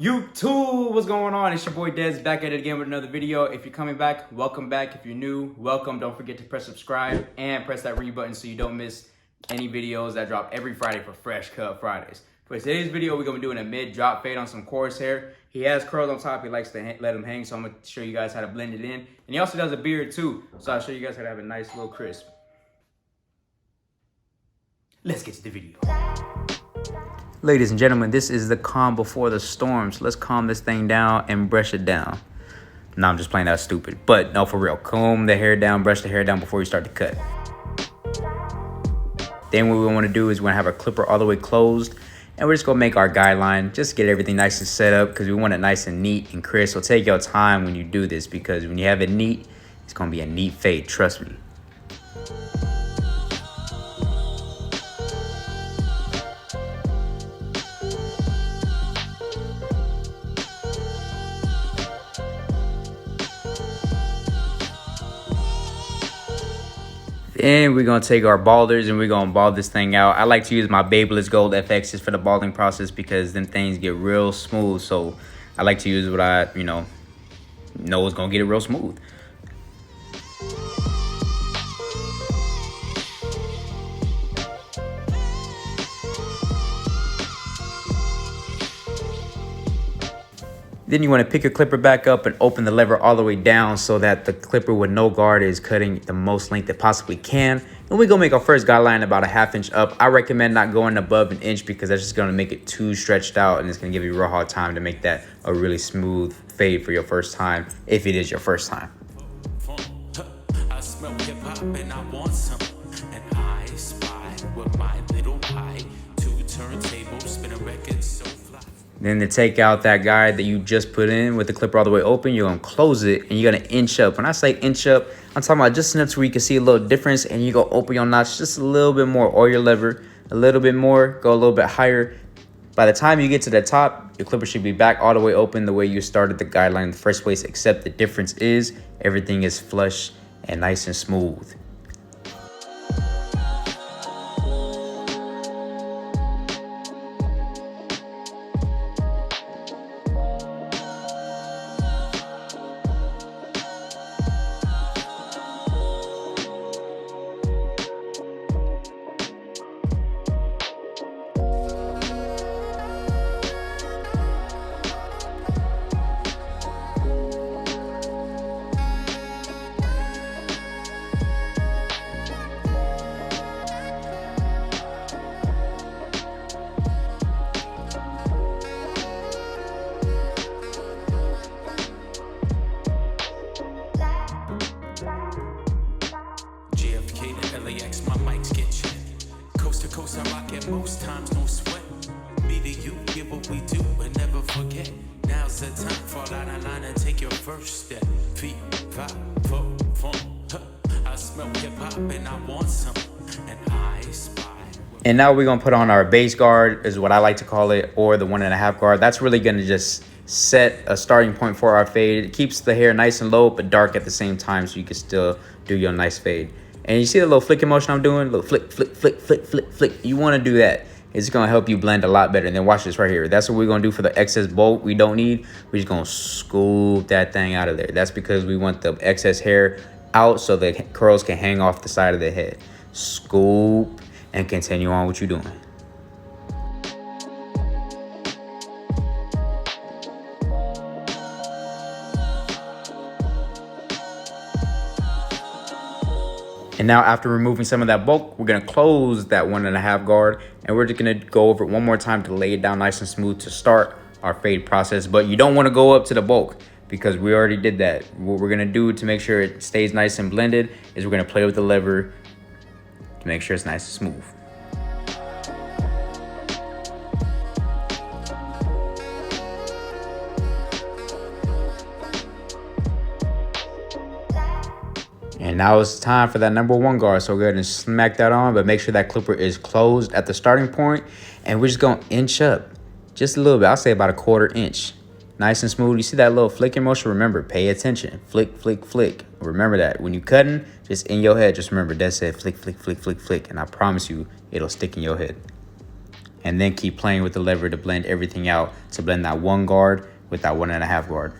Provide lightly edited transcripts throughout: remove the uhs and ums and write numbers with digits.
YouTube, what's going on? It's your boy Dez back at it again with another video. If you're coming back, welcome back. If you're new, welcome. Don't forget to press subscribe and press that ring button so you don't miss any videos that drop every Friday for Fresh Cut Fridays. For today's video, we're gonna be doing a mid drop fade on some coarse hair. He has curls on top, he likes to let them hang, so I'm gonna show you guys how to blend it in. And he also does a beard too, so I'll show you guys how to have a nice little crisp. Let's get to the video. Ladies and gentlemen, this is the calm before the storm. So let's calm this thing down and brush it down. No, I'm just playing that stupid. But no, for real, comb the hair down, brush the hair down before you start to cut. Then what we want to do is we're going to have our clipper all the way closed. And we're just going to make our guideline, just get everything nice and set up because we want it nice and neat and crisp. So take your time when you do this because when you have it neat, it's going to be a neat fade, trust me. Then we're going to take our balders and we're going to bald this thing out. I like to use my Babyliss Gold FXs for the balding process because then things get real smooth. So I like to use what I, know is going to get it real smooth. Then you want to pick your clipper back up and open the lever all the way down so that the clipper with no guard is cutting the most length it possibly can. And we're going to make our first guideline about a ½ inch up. I recommend not going above an inch because that's just going to make it too stretched out and it's going to give you a real hard time to make that a really smooth fade for your first time, if it is your first time. I smell hip hop and I want some, and I spy with my little eye, 2 turntables, spin a record so fly. Then to take out that guide that you just put in with the clipper all the way open, you're going to close it and you're going to inch up. When I say inch up, I'm talking about just enough to where you can see a little difference and you go open your notch just a little bit more or your lever a little bit more, go a little bit higher. By the time you get to the top, your clipper should be back all the way open the way you started the guideline in the first place, except the difference is everything is flush and nice and smooth. LAX, my mics get checked. Coast to coast, I rock it most times, no sweat. Me to you, give what we do and never forget. Now's the time, fall out of line and take your first step. Feet, 5, 4, 4. I smell hip hop and I want some, and I spy. And now we're gonna put on our base guard, is what I like to call it, or the 1.5 guard. That's really gonna just set a starting point for our fade. It keeps the hair nice and low, but dark at the same time, so you can still do your nice fade. And you see the little flicking motion I'm doing? Little flick, flick, flick, flick, flick, flick. You want to do that. It's going to help you blend a lot better. And then watch this right here. That's what we're going to do for the excess bulk we don't need. We're just going to scoop that thing out of there. That's because we want the excess hair out so the curls can hang off the side of the head. Scoop and continue on what you're doing. And now after removing some of that bulk, we're gonna close that 1.5 guard and we're just gonna go over it one more time to lay it down nice and smooth to start our fade process. But you don't wanna go up to the bulk because we already did that. What we're gonna do to make sure it stays nice and blended is we're gonna play with the lever to make sure it's nice and smooth. And now it's time for that #1 guard. So go ahead and smack that on, but make sure that clipper is closed at the starting point. And we're just gonna inch up just a little bit. I'll say about a 1/4 inch. Nice and smooth. You see that little flicking motion? Remember, pay attention. Flick, flick, flick. Remember that. When you cutting, just in your head, just remember that said flick, flick, flick, flick, flick. And I promise you, it'll stick in your head. and then keep playing with the lever to blend everything out, to blend that 1 guard with that 1.5 guard.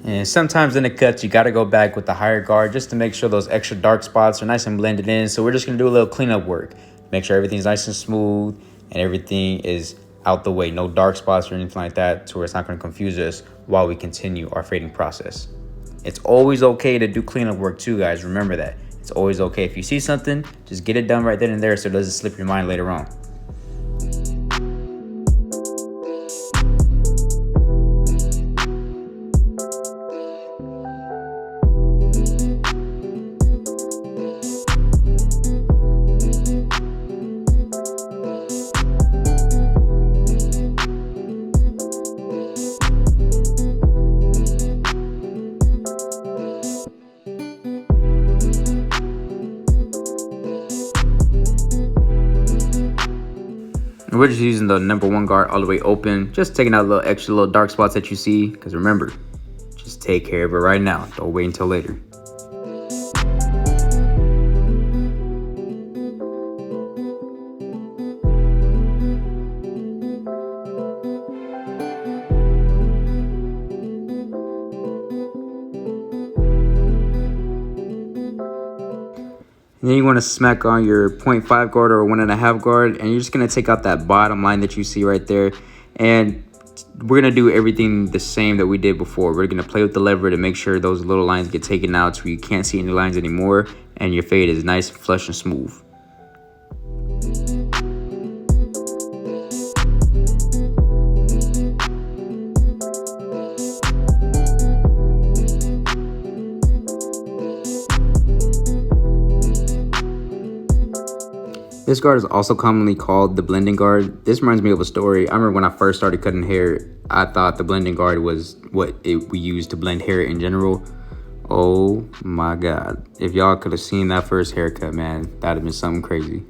And sometimes in the cuts, you got to go back with the higher guard just to make sure those extra dark spots are nice and blended in. So we're just going to do a little cleanup work. Make sure everything's nice and smooth and everything is out the way. No dark spots or anything like that, to where it's not going to confuse us while we continue our fading process. It's always okay to do cleanup work too, guys. Remember that. It's always okay. If you see something, just get it done right then and there so it doesn't slip your mind later on. And we're just using the number 1 guard all the way open, just taking out little extra little dark spots that you see, because remember, just take care of it right now. Don't wait until later. And then you want to smack on your 0.5 guard or 1.5 guard, and you're just going to take out that bottom line that you see right there. And we're going to do everything the same that we did before. We're going to play with the lever to make sure those little lines get taken out so you can't see any lines anymore, and your fade is nice, flush, and smooth. This guard is also commonly called the blending guard. This reminds me of a story. I remember when I first started cutting hair, I thought the blending guard was what we use to blend hair in general. Oh my God. If y'all could have seen that first haircut, man, that'd have been something crazy.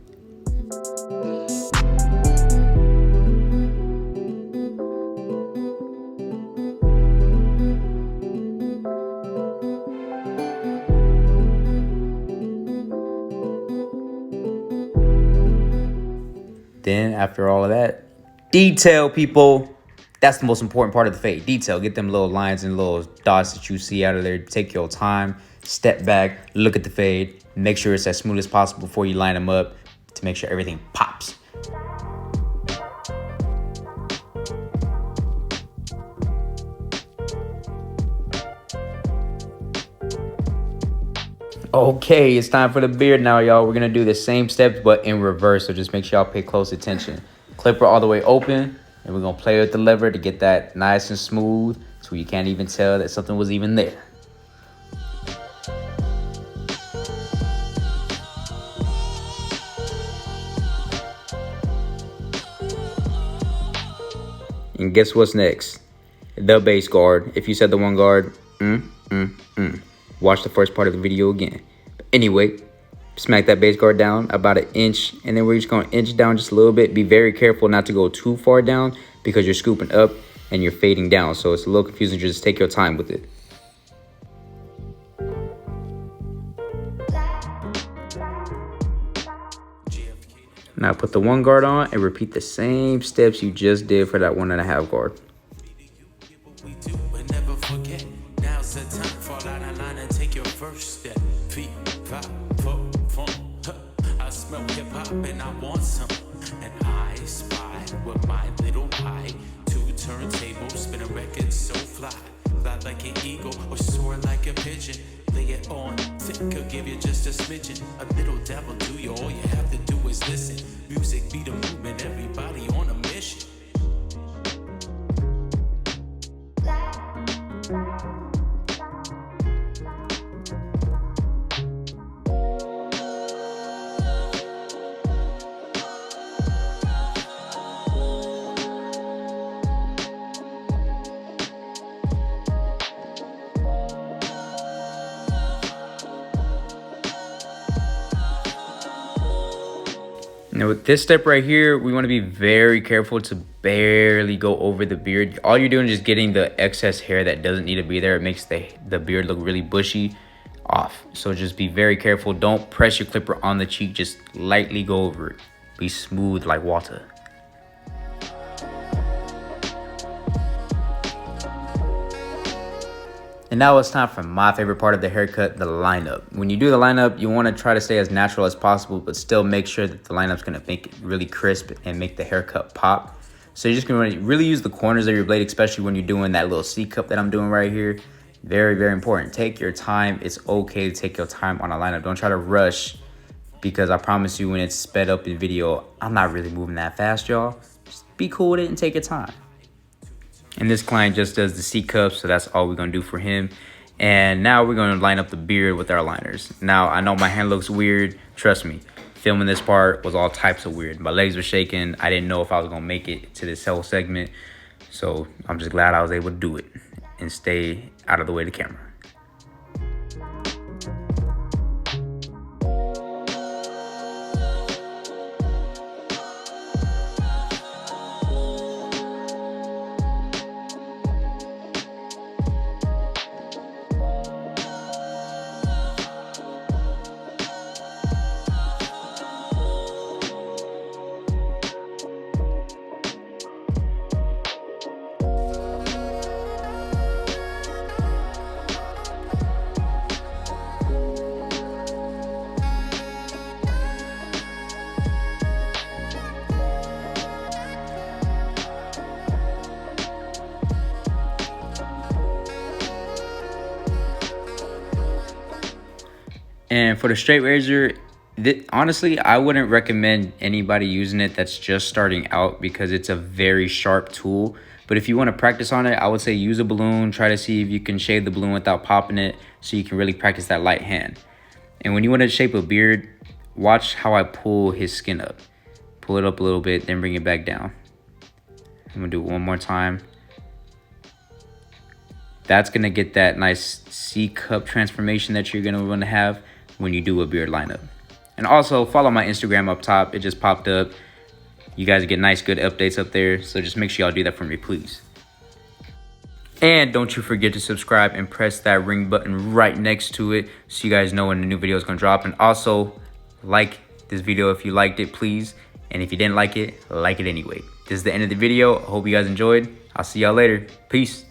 Then after all of that, detail, people. That's the most important part of the fade. Detail. Get them little lines and little dots that you see out of there. Take your time. Step back. Look at the fade. Make sure it's as smooth as possible before you line them up to make sure everything pops. Okay, it's time for the beard now, y'all. We're gonna do the same steps, but in reverse. So just make sure y'all pay close attention. Clipper all the way open, and we're gonna play with the lever to get that nice and smooth, so you can't even tell that something was even there. And guess what's next? The base guard. If you said the 1 guard, watch the first part of the video again. But anyway, smack that base guard down about 1 inch, and then we're just going to inch down just a little bit. Be very careful not to go too far down because you're scooping up and you're fading down. So it's a little confusing. Just take your time with it. Now put the 1 guard on and repeat the same steps you just did for that 1.5 guard. Now's the time, fall out of line and take your first step. Feet, pop, funk. I smell hip hop and I want some. And I spy with my little eye 2 turntables, spin a record so fly. Fly like an eagle or soar like a pigeon. Lay it on thick, could give you just a smidgen. A little devil do you, all you have to do is listen. Music be the movement, everybody on a mission. Now with this step right here, we want to be very careful to barely go over the beard. All you're doing is just getting the excess hair that doesn't need to be there. It makes the beard look really bushy off. So just be very careful. Don't press your clipper on the cheek. Just lightly go over it. Be smooth like water. And now it's time for my favorite part of the haircut, the lineup. When you do the lineup, you want to try to stay as natural as possible, but still make sure that the lineup's going to make it really crisp and make the haircut pop. So you're just going to really use the corners of your blade, especially when you're doing that little C cup that I'm doing right here. Very, very important. Take your time. It's okay to take your time on a lineup. Don't try to rush, because I promise you when it's sped up in video, I'm not really moving that fast, y'all. Just be cool with it and take your time. And this client just does the C cup, so that's all we're gonna do for him. And now we're gonna line up the beard with our liners. Now, I know my hand looks weird. Trust me, filming this part was all types of weird. My legs were shaking. I didn't know if I was gonna make it to this whole segment. So I'm just glad I was able to do it and stay out of the way of the camera. And for the straight razor, honestly, I wouldn't recommend anybody using it that's just starting out, because it's a very sharp tool. But if you want to practice on it, I would say use a balloon. Try to see if you can shave the balloon without popping it, so you can really practice that light hand. And when you want to shape a beard, watch how I pull his skin up. Pull it up a little bit, then bring it back down. I'm going to do it one more time. That's going to get that nice C-cup transformation that you're going to want to have when you do a beard lineup. And also follow my Instagram up top. It just popped up. You guys get nice, good updates up there. So just make sure y'all do that for me, please. And don't you forget to subscribe and press that ring button right next to it, so you guys know when the new video is going to drop. And also like this video if you liked it, please. And if you didn't like it anyway. This is the end of the video. I hope you guys enjoyed. I'll see y'all later. Peace.